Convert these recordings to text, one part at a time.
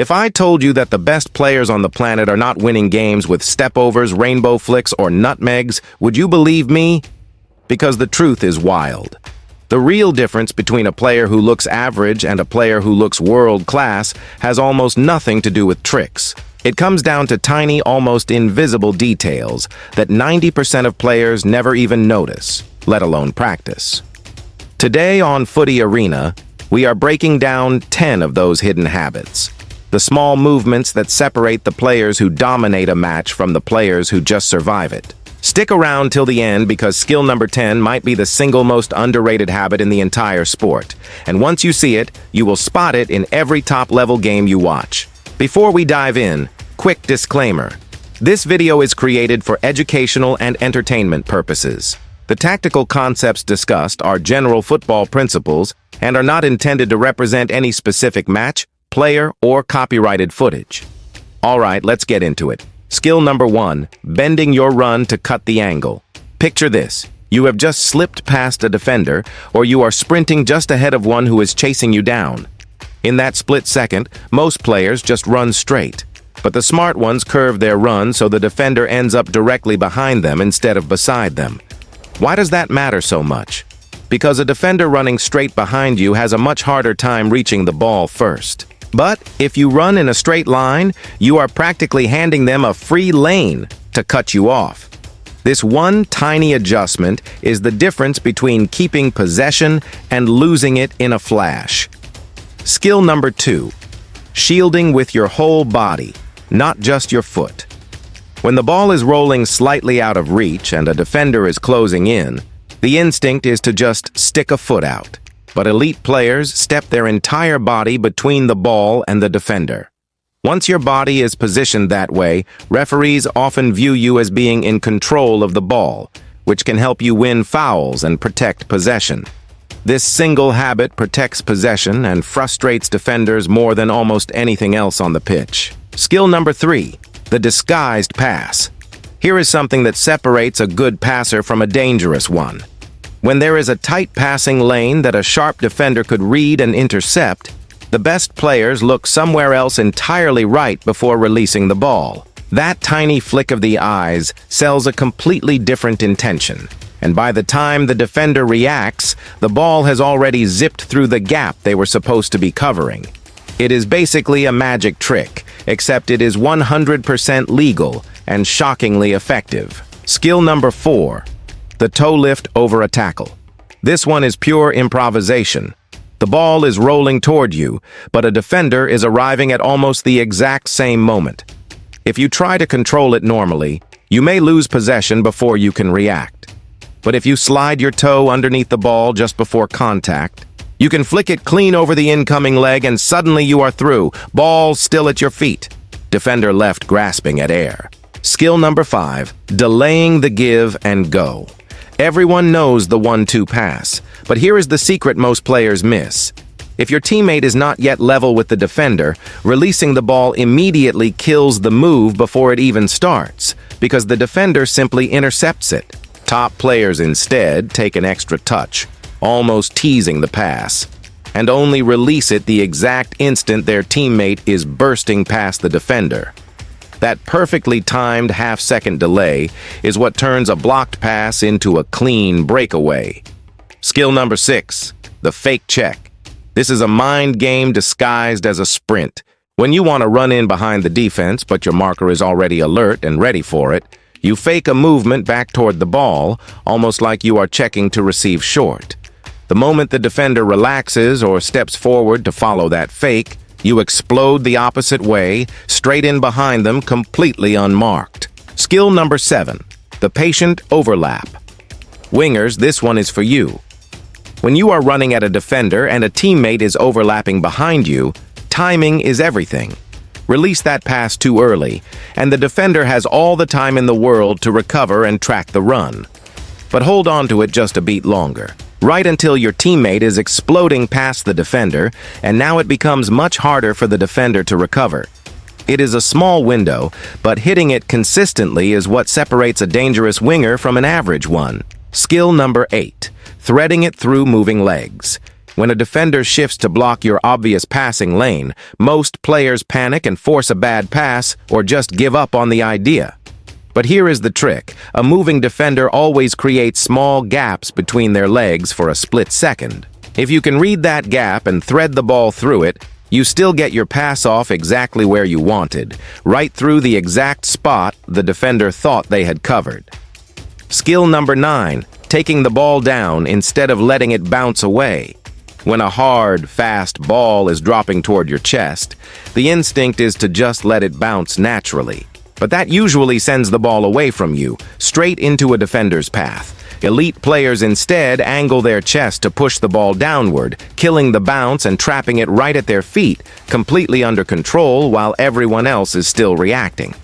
If I told you that the best players on the planet are not winning games with stepovers, rainbow flicks, or nutmegs, would you believe me? Because the truth is wild. The real difference between a player who looks average and a player who looks world-class has almost nothing to do with tricks. It comes down to tiny, almost invisible details that 90% of players never even notice, let alone practice. Today on Footy Arena, we are breaking down 10 of those hidden habits. The small movements that separate the players who dominate a match from the players who just survive it. Stick around till the end because skill number 10 might be the single most underrated habit in the entire sport. And once you see it, you will spot it in every top-level game you watch. Before we dive in, quick disclaimer. This video is created for educational and entertainment purposes. The tactical concepts discussed are general football principles and are not intended to represent any specific match, player, or copyrighted footage. Alright, let's get into it. Skill number 1, bending your run to cut the angle. Picture this. You have just slipped past a defender, or you are sprinting just ahead of one who is chasing you down. In that split second, most players just run straight. But the smart ones curve their run so the defender ends up directly behind them instead of beside them. Why does that matter so much? Because a defender running straight behind you has a much harder time reaching the ball first. But if you run in a straight line, you are practically handing them a free lane to cut you off. This one tiny adjustment is the difference between keeping possession and losing it in a flash. Skill number 2, shielding with your whole body, not just your foot. When the ball is rolling slightly out of reach and a defender is closing in, the instinct is to just stick a foot out. But elite players step their entire body between the ball and the defender. Once your body is positioned that way, referees often view you as being in control of the ball, which can help you win fouls and protect possession. This single habit protects possession and frustrates defenders more than almost anything else on the pitch. Skill number 3, the disguised pass. Here is something that separates a good passer from a dangerous one. When there is a tight passing lane that a sharp defender could read and intercept, the best players look somewhere else entirely right before releasing the ball. That tiny flick of the eyes sells a completely different intention, and by the time the defender reacts, the ball has already zipped through the gap they were supposed to be covering. It is basically a magic trick, except it is 100% legal and shockingly effective. Skill number 4. The toe lift over a tackle. This one is pure improvisation. The ball is rolling toward you, but a defender is arriving at almost the exact same moment. If you try to control it normally, you may lose possession before you can react. But if you slide your toe underneath the ball just before contact, you can flick it clean over the incoming leg and suddenly you are through, ball still at your feet. Defender left grasping at air. Skill number 5, delaying the give and go. Everyone knows the 1-2 pass, but here is the secret most players miss. If your teammate is not yet level with the defender, releasing the ball immediately kills the move before it even starts, because the defender simply intercepts it. Top players instead take an extra touch, almost teasing the pass, and only release it the exact instant their teammate is bursting past the defender. That perfectly timed half-second delay is what turns a blocked pass into a clean breakaway. Skill number 6, the fake check. This is a mind game disguised as a sprint. When you want to run in behind the defense, but your marker is already alert and ready for it, you fake a movement back toward the ball, almost like you are checking to receive short. The moment the defender relaxes or steps forward to follow that fake, you explode the opposite way, straight in behind them, completely unmarked. Skill number 7, the patient overlap. Wingers, this one is for you. When you are running at a defender and a teammate is overlapping behind you, timing is everything. Release that pass too early, and the defender has all the time in the world to recover and track the run. But hold on to it just a beat longer. Right until your teammate is exploding past the defender, and now it becomes much harder for the defender to recover. It is a small window, but hitting it consistently is what separates a dangerous winger from an average one. Skill number 8, threading it through moving legs. When a defender shifts to block your obvious passing lane, most players panic and force a bad pass or just give up on the idea. But here is the trick. A moving defender always creates small gaps between their legs for a split second. If you can read that gap and thread the ball through it, you still get your pass off exactly where you wanted, right through the exact spot the defender thought they had covered. Skill number 9, taking the ball down instead of letting it bounce away. When a hard, fast ball is dropping toward your chest, the instinct is to just let it bounce naturally. But that usually sends the ball away from you, straight into a defender's path. Elite players instead angle their chest to push the ball downward, killing the bounce and trapping it right at their feet, completely under control while everyone else is still reacting.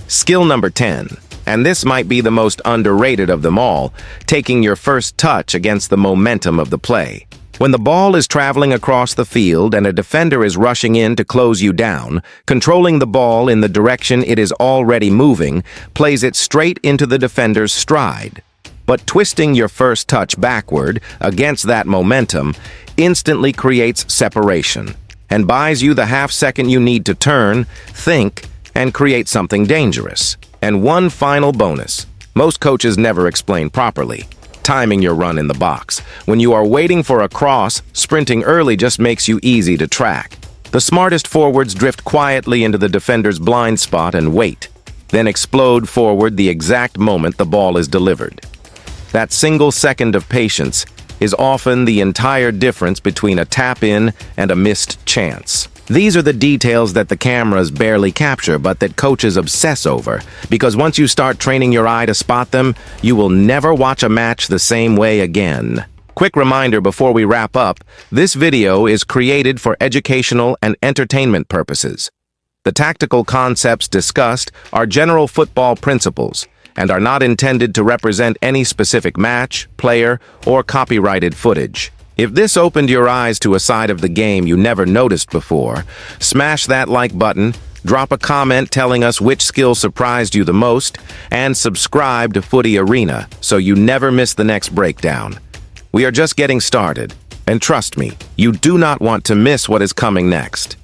Skill number 10, and this might be the most underrated of them all, taking your first touch against the momentum of the play. When the ball is traveling across the field and a defender is rushing in to close you down, controlling the ball in the direction it is already moving plays it straight into the defender's stride. But twisting your first touch backward against that momentum instantly creates separation and buys you the half second you need to turn, think, and create something dangerous. And one final bonus. Most coaches never explain properly. Timing your run in the box. When you are waiting for a cross, sprinting early just makes you easy to track. The smartest forwards drift quietly into the defender's blind spot and wait, then explode forward the exact moment the ball is delivered. That single second of patience is often the entire difference between a tap-in and a missed chance. These are the details that the cameras barely capture, but that coaches obsess over, because once you start training your eye to spot them, you will never watch a match the same way again. Quick reminder before we wrap up, this video is created for educational and entertainment purposes. The tactical concepts discussed are general football principles and are not intended to represent any specific match, player, or copyrighted footage. If this opened your eyes to a side of the game you never noticed before, smash that like button, drop a comment telling us which skill surprised you the most, and subscribe to Footy Arena so you never miss the next breakdown. We are just getting started, and trust me, you do not want to miss what is coming next.